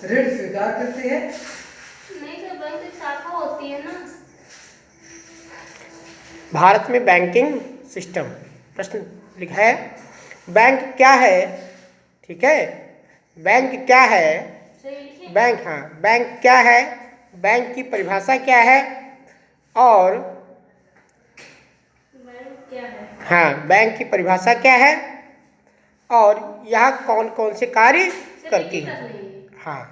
ऋण स्वीकार करते हैं। नहीं तो बैंक की शाखा होती है ना। भारत में बैंकिंग सिस्टम प्रश्न लिखा है, बैंक क्या है? ठीक है, बैंक क्या है? सही लिखे। बैंक, हाँ, बैंक क्या है, बैंक की परिभाषा क्या है, और बैंक क्या है? हाँ, बैंक की परिभाषा क्या है और यह कौन कौन से कार्य करती है? हाँ,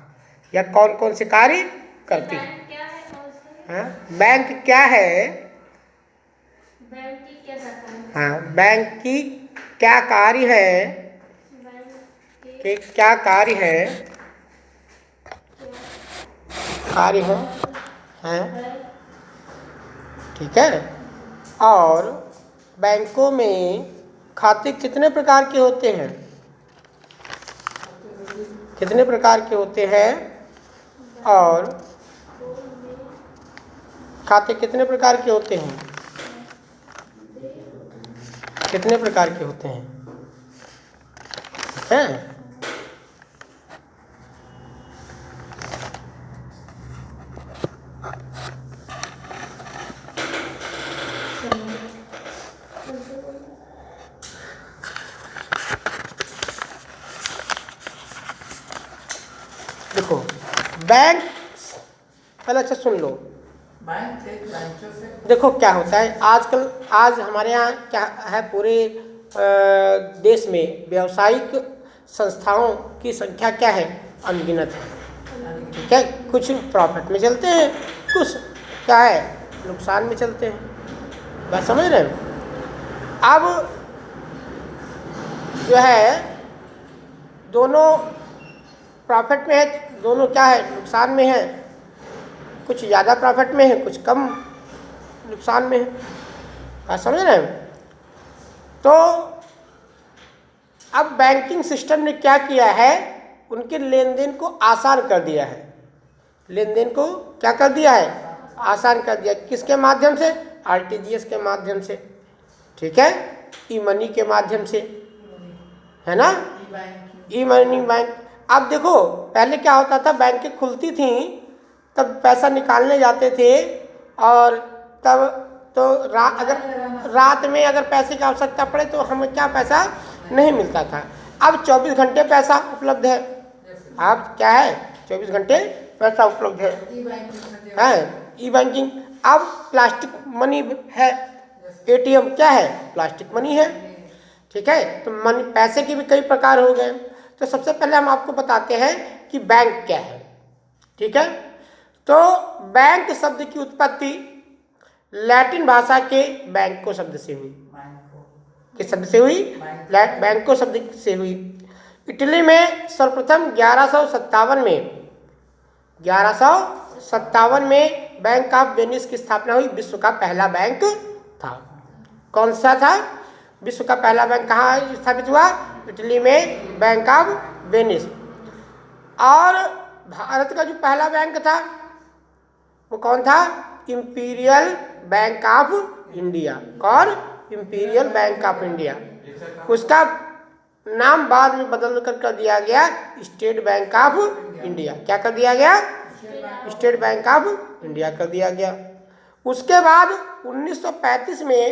यह कौन कौन से कार्य करती है? बैंक क्या है और उसका हाँ, बैंक क्या है, बैंक की क्या शाखा है? हाँ, बैंक की क्या कार्य है, बैंक कि क्या कार्य है, कार्य है, ठीक है। और बैंकों में खाते कितने प्रकार के होते हैं? कितने प्रकार के होते हैं? और खाते कितने प्रकार के होते हैं? कितने प्रकार के होते हैं? हैं? देखो, बैंक पहले अच्छा सुन लो। बैंक एक बैंकों से देखो क्या होता है आजकल, आज हमारे यहाँ क्या है, पूरे देश में व्यावसायिक संस्थाओं की संख्या क्या है? अनगिनत है। ठीक है, कुछ प्रॉफिट में चलते हैं, कुछ क्या है, नुकसान में चलते हैं। बात समझ रहे हैं? अब जो है दोनों प्रॉफिट में है, दोनों क्या है, नुकसान में है। कुछ ज़्यादा प्रॉफिट में है, कुछ कम नुकसान में है। बात समझ रहे हैं? तो अब बैंकिंग सिस्टम ने क्या किया है, उनके लेन देन को आसान कर दिया है। लेन देन को क्या कर दिया है? आसान कर दिया। किसके माध्यम से? आरटीजीएस के माध्यम से, ठीक है, ई मनी के माध्यम से, है ना, ई मनी बैंक। अब देखो पहले क्या होता था, बैंकें खुलती थी तब पैसा निकालने जाते थे, और तब तो अगर रात में अगर पैसे की आवश्यकता पड़े तो हमें क्या पैसा नहीं मिलता था। अब 24 घंटे पैसा उपलब्ध है। अब क्या है, 24 घंटे पैसा उपलब्ध है, ई बैंकिंग। अब प्लास्टिक मनी है, एटीएम क्या है, प्लास्टिक मनी है, ठीक है। तो मनी, पैसे के भी कई प्रकार हो गए। तो सबसे पहले हम आपको बताते हैं कि बैंक क्या है, ठीक है। तो बैंक शब्द की उत्पत्ति लैटिन भाषा के बैंको शब्द से हुई। किस शब्द से हुई? बैंको शब्द से हुई। इटली में सर्वप्रथम 1157 में बैंक ऑफ वेनिस की स्थापना हुई। विश्व का पहला बैंक था। कौन सा था? विश्व का पहला बैंक कहाँ स्थापित हुआ? इटली में, बैंक ऑफ वेनिस। और भारत का जो पहला बैंक था वो कौन था? Imperial Bank of India. कौन? Imperial Bank of India. उसका नाम बाद में बदल कर दिया गया स्टेट बैंक ऑफ इंडिया। क्या कर दिया गया? स्टेट बैंक ऑफ इंडिया कर दिया गया। उसके बाद 1935 में,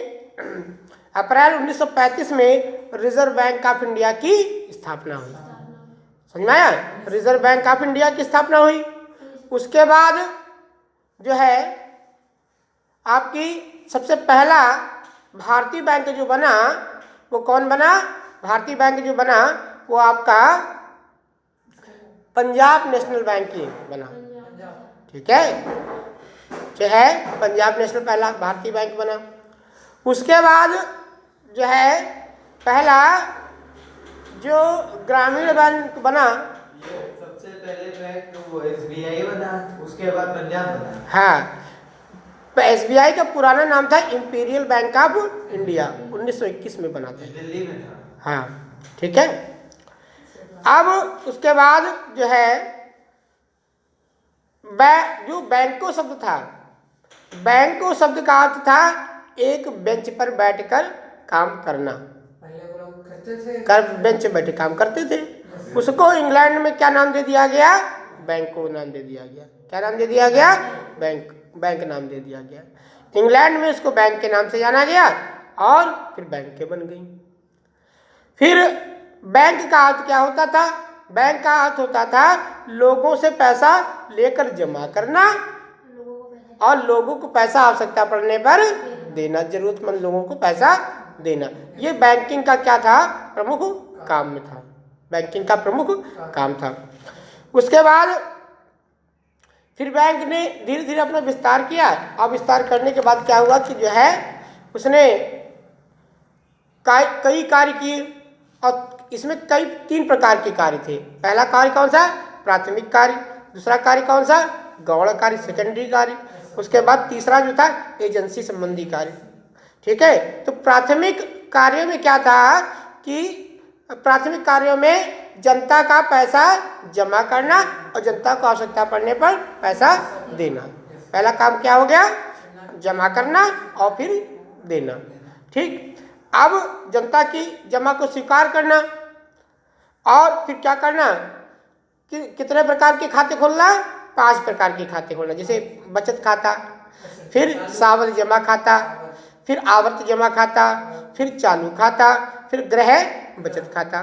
अप्रैल 1935 में रिजर्व बैंक ऑफ इंडिया की स्थापना हुई। समझ में आया? रिजर्व बैंक ऑफ इंडिया की स्थापना हुई। उसके बाद जो है आपकी सबसे पहला भारतीय बैंक जो बना वो कौन बना? भारतीय बैंक जो बना वो आपका पंजाब नेशनल बैंक ही बना, ठीक है, जो है पंजाब नेशनल पहला भारतीय बैंक बना। उसके बाद जो है पहला जो ग्रामीण बैंक बना, सबसे पहले बैंक वो एसबीआई बना, उसके बाद पंजाब बना। हाँ, एसबीआई का पुराना नाम था इंपीरियल बैंक ऑफ इंडिया, 1921 में बना था, दिल्ली में था। हाँ, ठीक है। अब उसके बाद जो है जो बैंको शब्द था, बैंको शब्द का अर्थ था एक बेंच पर बैठकर काम करना। पहले वो लोग करते थे, बेंच पे बैठे काम करते थे। उसको इंग्लैंड में क्या नाम दे दिया गया? बैंक को नाम दे दिया गया। क्या नाम दे दिया गया? बैंक। बैंक नाम दे दिया गया। इंग्लैंड में इसको बैंक के नाम से जाना गया और फिर बैंकें बन गई। फिर बैंक का अर्थ क्या होता था? बैंक का अर्थ होता था लोगों से पैसा लेकर जमा करना लोगों को पैसा और लोगों को पैसा आवश्यकता पड़ने पर देना, जरूरतमंद लोगों को पैसा देना। ये बैंकिंग का क्या था? प्रमुख काम में था। बैंकिंग का प्रमुख काम था। उसके बाद फिर बैंक ने धीरे धीरे अपना विस्तार किया और विस्तार करने के बाद क्या हुआ कि जो है उसने कई कार्य किए और इसमें कई 3 प्रकार के कार्य थे। पहला कार्य कौन सा? प्राथमिक कार्य। दूसरा कार्य कौन सा? गौण कार्य, सेकेंडरी कार्य। उसके बाद तीसरा जो था एजेंसी संबंधी कार्य। ठीक है, तो प्राथमिक कार्यों में क्या था कि प्राथमिक कार्यों में जनता का पैसा जमा करना और जनता को आवश्यकता पड़ने पर पैसा देना। पहला काम क्या हो गया? जमा करना और फिर देना। ठीक, अब जनता की जमा को स्वीकार करना और फिर क्या करना कि कितने प्रकार के खाते खोलना? 5 प्रकार के खाते खोलना। जैसे बचत खाता, फिर सावधि जमा खाता, फिर आवर्त जमा खाता, फिर चालू खाता, फिर गृह बचत खाता।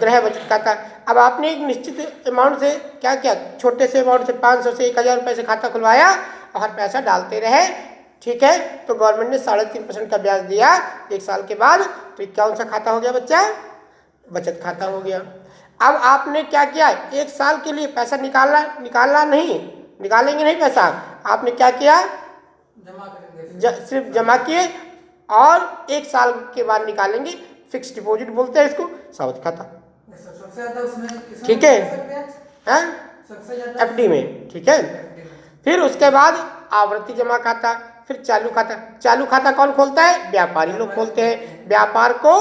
गृह बचत खाता। अब आपने एक निश्चित अमाउंट से क्या किया? छोटे से अमाउंट से 500 से 1000 रुपये से खाता खुलवाया और हर पैसा डालते रहे। ठीक है, तो गवर्नमेंट ने 3.5% का ब्याज दिया 1 साल के बाद। तो कौन सा खाता हो गया बच्चा? बचत खाता हो गया। अब आपने क्या किया? 1 साल के लिए पैसा निकालना नहीं, निकालेंगे नहीं पैसा। आपने क्या किया? सिर्फ जमा किए और 1 साल के बाद निकालेंगे। फिक्स डिपॉजिट बोलते हैं इसको, सावधि खाता। सबसे ज्यादा उसमें ठीक है, हैं? सबसे ज्यादा एफडी में। ठीक है, फिर उसके बाद आवर्ती जमा खाता, फिर चालू खाता। चालू खाता कौन खोलता है? व्यापारी लोग खोलते हैं, व्यापार को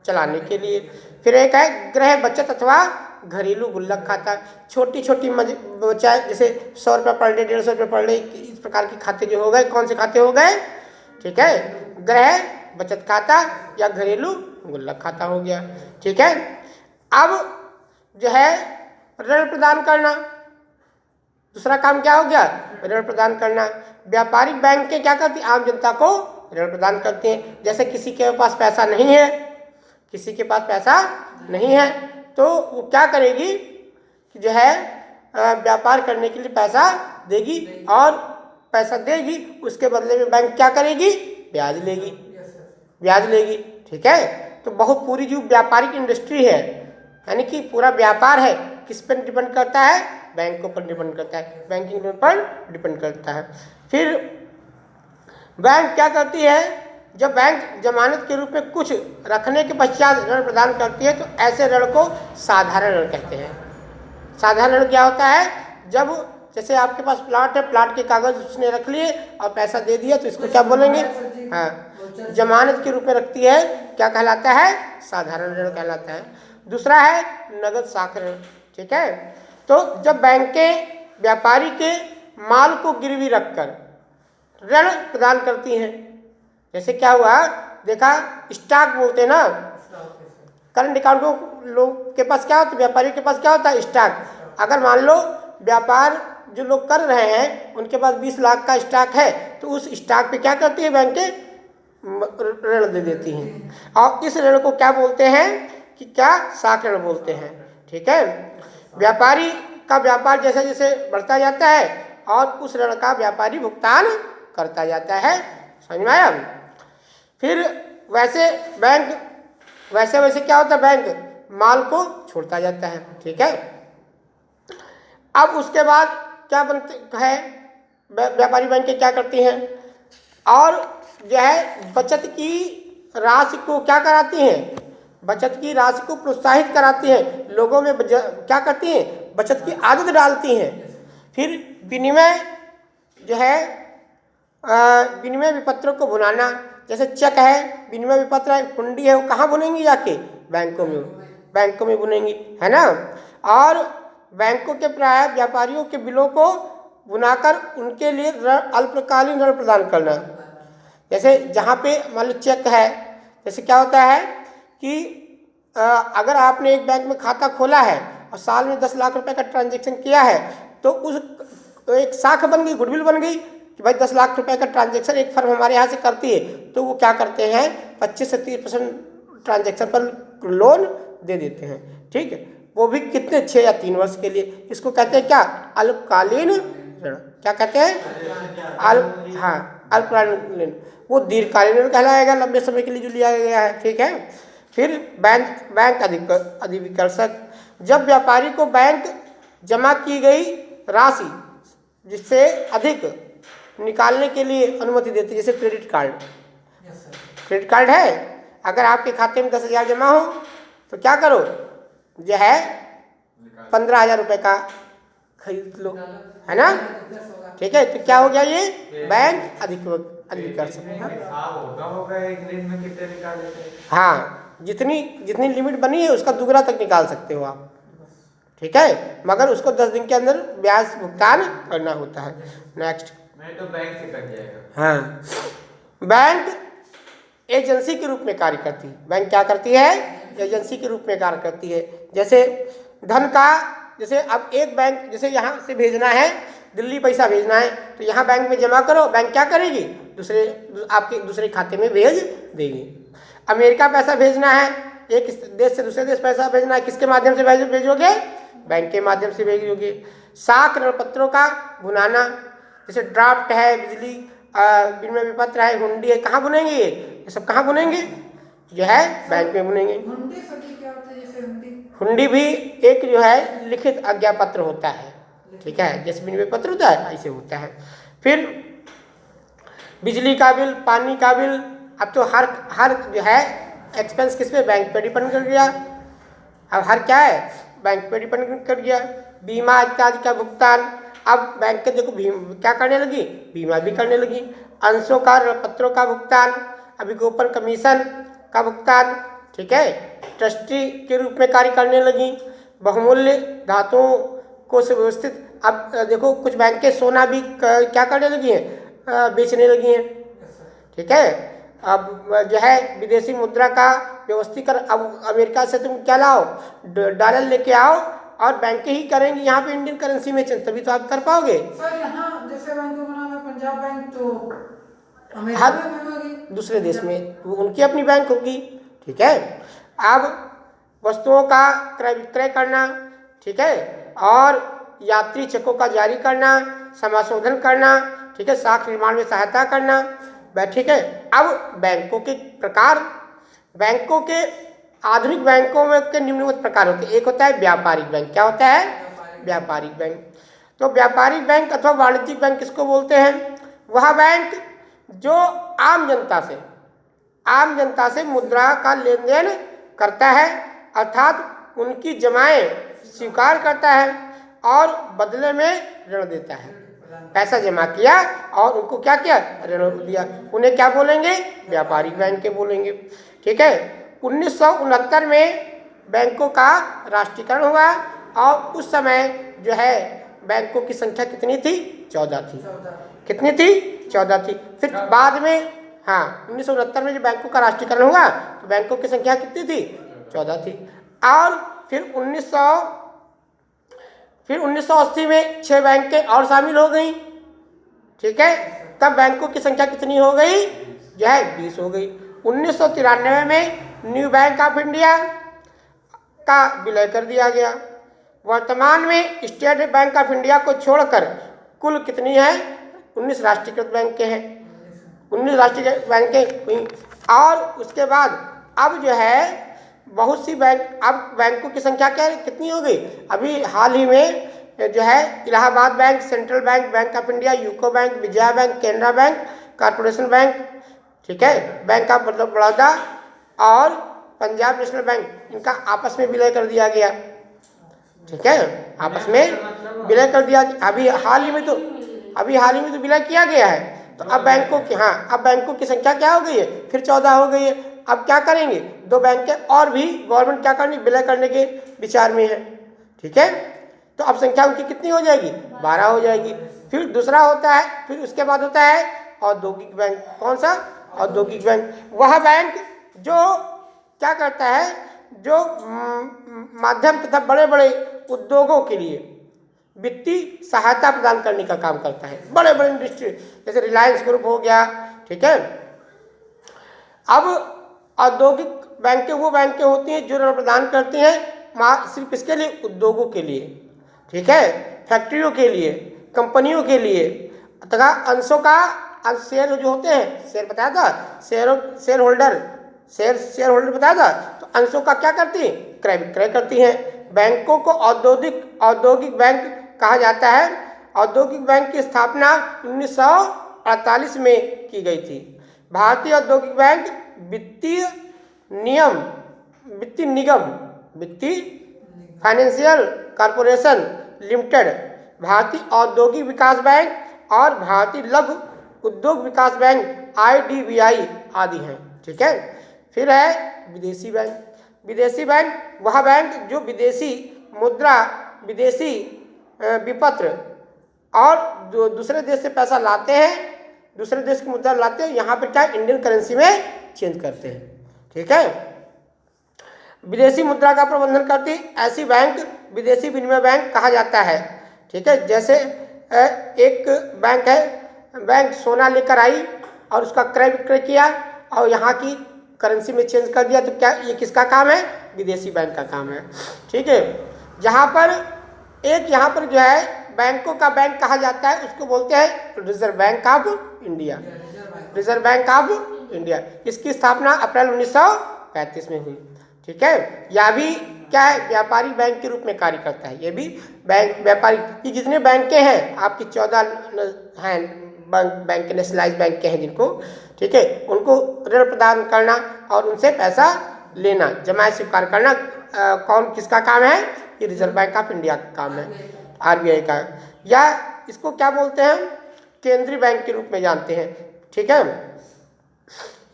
चलाने के लिए। फिर एक है गृह बचत अथवा घरेलू गुल्लक खाता। छोटी छोटी बचाए, जैसे 100 रुपये पर डे, 150 रुपये पर डे, इस प्रकार के खाते जो हो गए। कौन से खाते हो गए? ठीक है, गृह बचत खाता या घरेलू गुल्लक खाता हो गया। ठीक है, अब जो है ऋण प्रदान करना। दूसरा काम क्या हो गया? ऋण प्रदान करना। व्यापारिक बैंकें क्या करती? आम जनता को ऋण प्रदान करती हैं। जैसे किसी के पास पैसा नहीं है, किसी के पास पैसा नहीं है तो वो क्या करेगी कि जो है व्यापार करने के लिए पैसा देगी और पैसा देगी, उसके बदले में बैंक क्या करेगी? ब्याज लेगी, ब्याज लेगी। ठीक है, तो बहुत पूरी जो व्यापारिक इंडस्ट्री है, यानी कि पूरा व्यापार है, किस पर डिपेंड करता है? बैंकों पर डिपेंड करता है, बैंकिंग पर डिपेंड करता है। फिर बैंक क्या करती है? जब बैंक जमानत के रूप में कुछ रखने के पश्चात ऋण प्रदान करती है तो ऐसे ऋण को साधारण ऋण कहते हैं। साधारण ऋण क्या होता है? जब जैसे आपके पास प्लाट है, प्लाट के कागज उसने रख लिए और पैसा दे दिया तो इसको क्या बोलेंगे? हाँ, जमानत के रूप में रखती है, क्या कहलाता है? साधारण ऋण कहलाता है। दूसरा है नगद साख ऋण। ठीक है, तो जब बैंकें व्यापारी के माल को गिरवी रखकर ऋण प्रदान करती हैं, जैसे क्या हुआ देखा, स्टॉक बोलते हैं ना, करंट अकाउंट लोग के पास क्या होता है? व्यापारी के पास क्या होता है? स्टॉक। अगर मान लो व्यापार जो लोग कर रहे हैं उनके पास 20 लाख का स्टॉक है तो उस स्टॉक पे क्या करती है? बैंकें ऋण दे देती हैं और इस ऋण को क्या बोलते हैं कि क्या? साख ऋण बोलते हैं। ठीक है, व्यापारी का व्यापार जैसे जैसे बढ़ता जाता है और उस ऋण का व्यापारी भुगतान करता जाता है। समझ में आया? फिर वैसे बैंक वैसे क्या होता है? बैंक माल को छोड़ता जाता है। ठीक है, अब उसके बाद क्या बनते है? व्यापारी बैंकें क्या करती हैं? और जो है बचत की राशि को क्या कराती हैं? बचत की राशि को प्रोत्साहित कराती हैं, लोगों में क्या करती हैं? बचत की आदत डालती हैं। फिर विनिमय जो है विनिमय विपत्रों को भुनाना, जैसे चेक है, विनिमय विपत्र है, हुंडी है, वो कहाँ बुनेंगी? जाके बैंकों में बुनेंगी, है ना। और बैंकों के प्राय व्यापारियों के बिलों को बुनाकर उनके लिए अल्पकालीन ऋण प्रदान करना। जैसे जहाँ पे मान लो चेक है, जैसे क्या होता है कि अगर आपने एक बैंक में खाता खोला है और साल में 10 लाख रुपए का ट्रांजेक्शन किया है तो तो एक शाख बन गई, गुडविल बन गई कि भाई 10 लाख रुपए का ट्रांजेक्शन एक फर्म हमारे यहाँ से करती है, तो वो क्या करते हैं 25 से 30% ट्रांजेक्शन पर लोन दे देते हैं। ठीक है, वो भी कितने 6 या 3 वर्ष के लिए। इसको कहते हैं क्या, अल्पकालीन ऋण। क्या कहते हैं, अल्पकालीन ऋण। वो दीर्घकालीन ऋण कहलाएगा, लंबे समय के लिए जो लिया गया है। ठीक है, फिर बैंक अधिविकर्षक, जब व्यापारी को बैंक जमा की गई राशि जिससे अधिक निकालने के लिए अनुमति देती है, जैसे credit card. Yes sir. Credit card है, अगर आपके खाते में 10,000 जमा हो तो क्या करो, जो है 15,000 रुपये का खरीद लो, है ना। ठीक है, तो क्या हो गया, ये बैंक अधिविकर्षक। हाँ, जितनी लिमिट बनी है उसका दुगना तक निकाल सकते हो आप। ठीक है, मगर उसको 10 दिन के अंदर ब्याज भुगतान करना होता है। नेक्स्ट, मैं तो बैंक से कर जाएगा। हाँ, बैंक एजेंसी के रूप में कार्य करती है। बैंक क्या करती है, एजेंसी के रूप में कार्य करती है। जैसे धन का, जैसे अब एक बैंक, जैसे यहाँ से भेजना है दिल्ली, पैसा भेजना है तो यहाँ बैंक में जमा करो, बैंक क्या करेगी, आपके दूसरे खाते में भेज देगी। अमेरिका पैसा भेजना है, एक देश से दूसरे देश पैसा भेजना है, किसके माध्यम से भेजोगे, बैंक के माध्यम से भेजोगे। साख ऋण पत्रों का भुनाना, जैसे ड्राफ्ट है, बिजली विनिमय विपत्र है, हुंडी है, कहाँ बुनेंगे ये सब कहाँ बुनेंगे, जो है बैंक में बुनेंगे। हुंडी सर जी क्या होता है, जैसे हुंडी? हुंडी भी एक जो है लिखित आज्ञा पत्र होता है। ठीक है, जैसे विनिमय पत्र होता है ऐसे होता है। फिर बिजली का बिल, पानी का बिल, अब तो हर जो है एक्सपेंस किस पे, बैंक पे डिपेंड कर गया। अब हर क्या है, बैंक पे डिपेंड कर गया। बीमा इत्यादि का भुगतान, अब बैंक के देखो क्या करने लगी, बीमा भी करने लगी। अंशों का, ऋण पत्रों का भुगतान, अभी कूपन कमीशन का भुगतान। ठीक है, ट्रस्टी के रूप में कार्य करने लगी। बहुमूल्य धातुओं को सुव्यवस्थित, अब देखो कुछ बैंकें सोना भी क्या करने लगी हैं, बेचने लगी हैं। ठीक है, अब जो है विदेशी मुद्रा का व्यवस्थीकरण, अब अमेरिका से तुम क्या लाओ, डॉलर लेके आओ और बैंकें ही करेंगी यहाँ पे इंडियन करेंसी में चेंज, तभी तो आप कर पाओगे। सर यहाँ जैसे बैंकों का नाम है पंजाब बैंक, तो अमेरिका में होगी, दूसरे देश में उनकी अपनी बैंक होगी। ठीक है, अब वस्तुओं का क्रय विक्रय करना, ठीक है, और यात्री चेकों का जारी करना, समाशोधन करना, ठीक है, साख निर्माण में सहायता करना। ठीक है, अब बैंकों के प्रकार, बैंकों के आधुनिक बैंकों में के निम्नलिखित प्रकार होते हैं। एक होता है व्यापारिक बैंक। क्या होता है, व्यापारिक बैंक। तो व्यापारिक बैंक अथवा वाणिज्यिक बैंक किसको बोलते हैं, वह बैंक जो आम जनता से मुद्रा का लेन देन करता है, अर्थात उनकी जमाएं स्वीकार करता है और बदले में ऋण देता है। पैसा जमा किया और उनको क्या किया, ऋण दिया, उन्हें क्या बोलेंगे, व्यापारिक बैंक के बोलेंगे। ठीक है, 1969 में बैंकों का राष्ट्रीयकरण हुआ और उस समय जो है बैंकों की संख्या कितनी थी, 14 थी। कितनी थी, 14 थी। फिर बाद में, हाँ, 1969 में जो बैंकों का राष्ट्रीयकरण हुआ तो बैंकों की संख्या कितनी थी, 14 थी। और फिर 1980 में 6 बैंकें और शामिल हो गई। ठीक है, तब बैंकों की संख्या कितनी हो गई, जो है 20 हो गई। 1993 में न्यू बैंक ऑफ इंडिया का विलय कर दिया गया। वर्तमान में स्टेट बैंक ऑफ इंडिया को छोड़कर कुल कितनी है, 19 राष्ट्रीयकृत बैंकें हैं, 19 राष्ट्रीयकृत बैंकें हुई। और उसके बाद अब जो है बहुत सी बैंक, अब बैंकों की संख्या क्या कितनी हो गई, अभी हाल ही में जो है Allahabad bank, central bank, bank of India, UCO bank, Vijaya bank, Canara bank, corporation bank, ठीक है, बैंक ऑफ बड़ौदा और पंजाब नेशनल बैंक, इनका आपस में विलय कर दिया गया। ठीक है, आपस में विलय कर दिया। अभी हाल ही में तो विलय किया गया है। तो अब बैंकों की, हाँ, अब बैंकों की संख्या क्या हो गई है, फिर 14 हो गई है। अब क्या करेंगे, 2 बैंकें और भी गवर्नमेंट क्या करनी, विलय करने के विचार में है। ठीक है, तो अब संख्या उनकी कितनी हो जाएगी, 12 हो जाएगी। फिर दूसरा होता है, फिर उसके बाद होता है औद्योगिक बैंक। कौन सा, औद्योगिक बैंक। वह बैंक जो क्या करता है, जो माध्यम तथा बड़े बड़े उद्योगों के लिए वित्तीय सहायता प्रदान करने का काम करता है। बड़े बड़े इंडस्ट्री जैसे रिलायंस ग्रुप हो गया, ठीक है। अब औद्योगिक बैंकें वो बैंकें होती हैं जो ऋण प्रदान करती हैं सिर्फ इसके लिए, उद्योगों के लिए, ठीक है, फैक्ट्रियों के लिए, कंपनियों के लिए तथा अंशों का शेयर जो होते हैं, शेयर बताया था, शेयर होल्डर बताया था। तो अंशों का क्या करती है, क्रय विक्रय करती हैं। बैंकों को औद्योगिक बैंक कहा जाता है। औद्योगिक बैंक की स्थापना 1948 में की गई थी। भारतीय औद्योगिक बैंक वित्तीय फाइनेंशियल कॉरपोरेशन लिमिटेड, भारतीय औद्योगिक विकास बैंक और भारतीय लघु उद्योग विकास बैंक IDBI आदि हैं, ठीक है। फिर है विदेशी बैंक। विदेशी बैंक वह बैंक जो विदेशी मुद्रा, विदेशी विपत्र और जो दूसरे देश से पैसा लाते हैं, दूसरे देश की मुद्रा लाते हैं, यहाँ पर क्या इंडियन करेंसी में चेंज करते हैं, ठीक है। विदेशी मुद्रा का प्रबंधन करती ऐसी बैंक विदेशी विनिमय बैंक कहा जाता है, ठीक है। जैसे एक बैंक है, बैंक सोना लेकर आई और उसका क्रय विक्रय किया और यहाँ की करेंसी में चेंज कर दिया, तो क्या ये किसका काम है, विदेशी बैंक का काम है, ठीक है। जहाँ पर यहाँ पर जो है बैंकों का बैंक कहा जाता है, उसको बोलते हैं reserve bank of India. Reserve bank of India, इसकी स्थापना अप्रैल 1935 में हुई, ठीक है। यह भी क्या है, व्यापारी बैंक के रूप में कार्य करता है। ये भी बैंक व्यापारी, ये जितने बैंकें हैं आपकी 14 हैं बैंक नेशनलाइज बैंक के हैं जिनको, ठीक है, उनको ऋण प्रदान करना और उनसे पैसा लेना, जमायत स्वीकार करना कौन किसका काम है, ये रिजर्व बैंक ऑफ इंडिया का काम है, RBI का। या इसको क्या बोलते हैं, केंद्रीय बैंक के रूप में जानते हैं, ठीक है।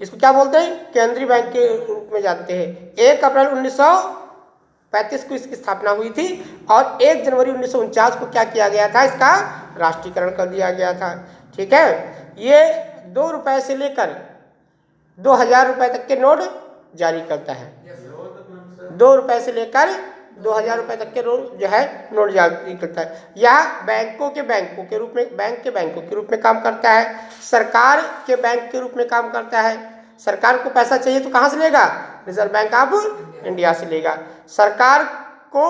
इसको क्या बोलते हैं, केंद्रीय बैंक के रूप में जानते हैं। 1 अप्रैल 1935 को इसकी स्थापना हुई थी और 1 जनवरी 1949 को क्या किया गया था, इसका राष्ट्रीयकरण कर दिया गया था, ठीक है। ये 2 रुपए से लेकर 2000 रुपए तक के नोट जारी करता है। 2 रुपए से लेकर 2000 रुपए तक के जो है नोट जारी करता है। यह बैंकों के रूप में काम करता है। सरकार के बैंक के रूप में काम करता है। सरकार को पैसा चाहिए तो कहाँ से लेगा, रिजर्व बैंक ऑफ इंडिया से लेगा। सरकार को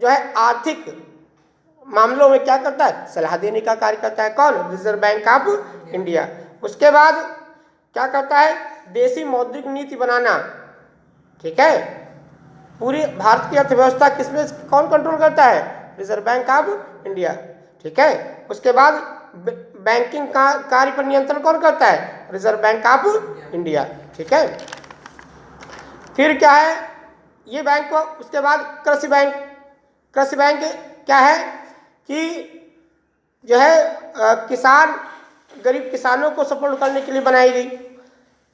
जो है आर्थिक मामलों में क्या करता है, सलाह देने का कार्य करता है, कौन, रिजर्व बैंक ऑफ इंडिया। उसके बाद क्या करता है, देशी मौद्रिक नीति बनाना, ठीक है। पूरी भारत की अर्थव्यवस्था किसमें कौन कंट्रोल करता है, रिजर्व बैंक ऑफ इंडिया, ठीक है। उसके बाद बैंकिंग का कार्य पर नियंत्रण कौन करता है, रिजर्व बैंक ऑफ इंडिया, ठीक है। फिर क्या है ये बैंक को, उसके बाद कृषि बैंक। कृषि बैंक क्या है कि जो है किसान, गरीब किसानों को सपोर्ट करने के लिए बनाई गई,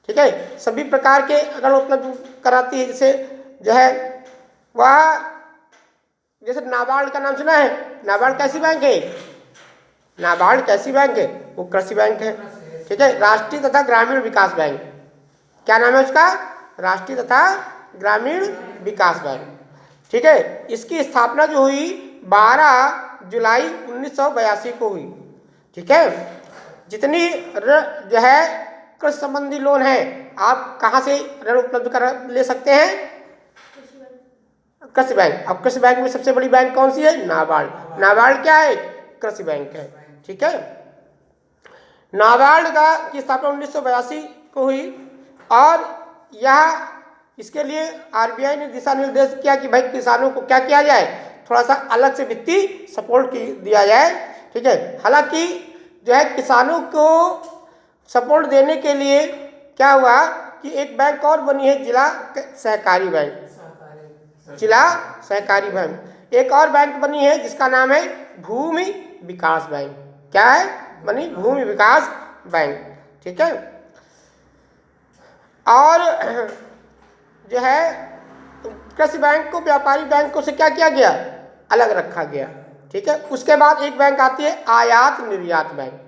ठीक है। सभी प्रकार के ऋण उपलब्ध कराती है। जैसे जो है वह, जैसे नाबार्ड का नाम सुना है, नाबार्ड कैसी बैंक है, नाबार्ड कैसी बैंक है, वो कृषि बैंक है, ठीक है। राष्ट्रीय तथा ग्रामीण विकास बैंक, क्या नाम है उसका, राष्ट्रीय तथा ग्रामीण विकास बैंक, ठीक है। इसकी स्थापना जो हुई 12 जुलाई 1982 को हुई, ठीक है। जितनी जो है कृषि संबंधी लोन है आप कहाँ से ऋण उपलब्ध कर ले सकते हैं, कृषि बैंक। अब कृषि बैंक में सबसे बड़ी बैंक कौन सी है, नाबार्ड। नाबार्ड क्या है, कृषि बैंक है, ठीक है। नाबार्ड की स्थापना 1982 को हुई और यह इसके लिए RBI ने दिशा निर्देश किया कि भाई किसानों को क्या किया जाए, थोड़ा सा अलग से वित्तीय सपोर्ट दिया जाए, ठीक है। हालांकि जो है किसानों को सपोर्ट देने के लिए क्या हुआ कि एक बैंक और बनी है, जिला सहकारी बैंक, जिला सहकारी बैंक। एक और बैंक बनी है जिसका नाम है भूमि विकास बैंक। क्या है, बनी भूमि विकास बैंक, ठीक है। और जो है कृषि बैंक को व्यापारी बैंकों से क्या किया गया, अलग रखा गया, ठीक है। उसके बाद एक बैंक आती है आयात निर्यात बैंक।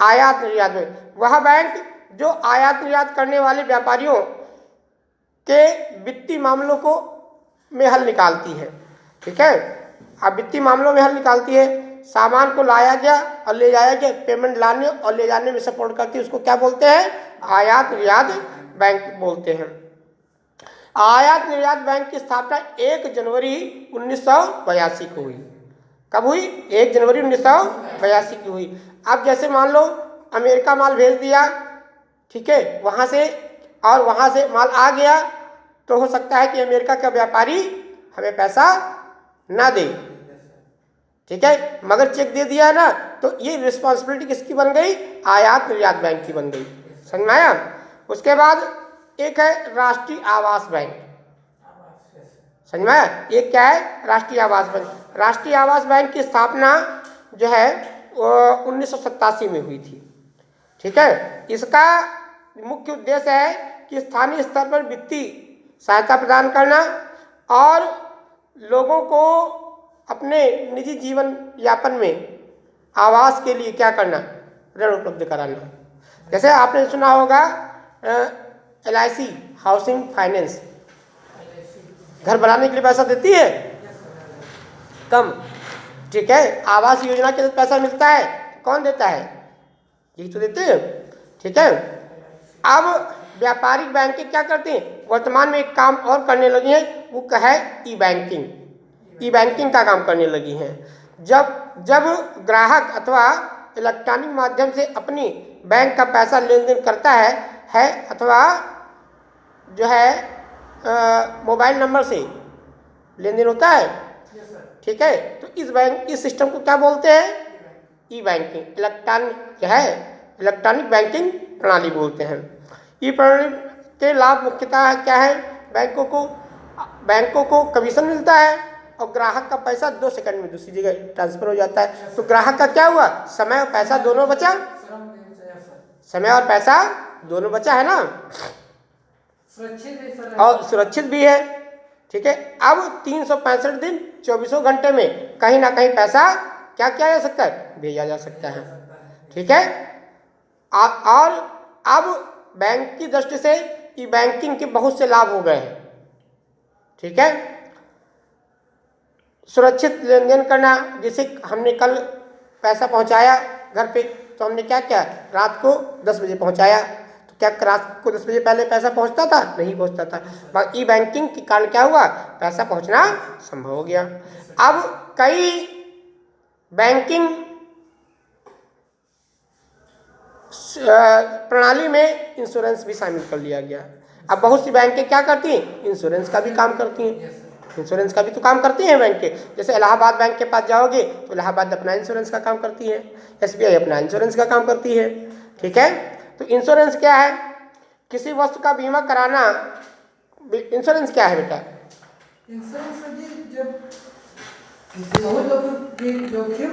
आयात निर्यात बैंक वह बैंक जो आयात निर्यात करने वाले व्यापारियों के वित्तीय मामलों को में हल निकालती है। ठीक है, अब वित्तीय मामलों में हल निकालती है, सामान को लाया गया और ले जाया गया, पेमेंट लाने और ले जाने में सपोर्ट करती है, उसको क्या बोलते हैं? आयात निर्यात बैंक बोलते हैं। आयात निर्यात बैंक की स्थापना 1 जनवरी 1982 को हुई। कब हुई? 1 जनवरी 1982 की हुई। अब जैसे मान लो अमेरिका माल भेज दिया, ठीक है, वहाँ से, और वहाँ से माल आ गया, तो हो सकता है कि अमेरिका का व्यापारी हमें पैसा ना दे, ठीक है, मगर चेक दे दिया है ना, तो ये रिस्पॉन्सिबिलिटी किसकी बन गई? आयात निर्यात बैंक की बन गई। समझ में आया? उसके बाद एक है राष्ट्रीय आवास बैंक। समझ में आया? ये क्या है? राष्ट्रीय आवास बैंक। राष्ट्रीय आवास बैंक की स्थापना जो है वो 1987 में हुई थी। ठीक है, इसका मुख्य उद्देश्य है कि स्थानीय स्तर पर वित्तीय सहायता प्रदान करना और लोगों को अपने निजी जीवन यापन में आवास के लिए क्या करना? ऋण उपलब्ध कराना। जैसे आपने सुना होगा LIC हाउसिंग फाइनेंस घर बनाने के लिए पैसा देती है कम, ठीक है, आवास योजना के तहत पैसा मिलता है, कौन देता है? यही तो देते हैं। ठीक है, अब व्यापारिक बैंकें क्या करती हैं? वर्तमान में एक काम और करने लगी हैं, वो है ई बैंकिंग। ई बैंकिंग का काम करने लगी हैं। जब ग्राहक अथवा इलेक्ट्रॉनिक माध्यम से अपनी बैंक का पैसा लेन देन करता है अथवा जो है मोबाइल नंबर से लेन देन होता है, ठीक है, तो इस सिस्टम को क्या बोलते हैं? ई बैंकिंग, इलेक्ट्रॉनिक बैंकिंग प्रणाली बोलते हैं। ई प्रणाली के लाभ मुख्यतः क्या है? बैंकों को कमीशन मिलता है और ग्राहक का पैसा 2 सेकंड में दूसरी जगह ट्रांसफर हो जाता है। तो ग्राहक का क्या हुआ? समय और पैसा दोनों बचा। समय और पैसा दोनों बचा है ना, और सुरक्षित भी है। ठीक है, अब 365 दिन 24 घंटे में कहीं ना कहीं पैसा क्या किया जा सकता है? भेजा जा सकता है। ठीक है, और अब बैंक की दृष्टि से ई बैंकिंग के बहुत से लाभ हो गए हैं। ठीक है, सुरक्षित लेन देन करना, जैसे हमने कल पैसा पहुंचाया घर पे, तो हमने क्या किया? रात को 10 बजे पहुंचाया, तो क्या रात को 10 बजे पहले पैसा पहुंचता था? नहीं पहुंचता था। मगर ई बैंकिंग के कारण क्या हुआ? पैसा पहुंचना संभव हो गया। अब कई बैंकिंग प्रणाली में इंश्योरेंस भी शामिल कर लिया गया। अब बहुत सी बैंकें क्या करती हैं? इंश्योरेंस का भी काम करती हैं। इंश्योरेंस का भी तो काम करती हैं बैंकें। जैसे इलाहाबाद बैंक के पास जाओगे तो इलाहाबाद अपना इंश्योरेंस का काम करती है, SBI अपना इंश्योरेंस का काम करती है। ठीक है, तो इंश्योरेंस क्या है? किसी वस्तु का बीमा कराना। इंश्योरेंस क्या है बेटा? इंश्योरेंस जी जब किसी और जोखिम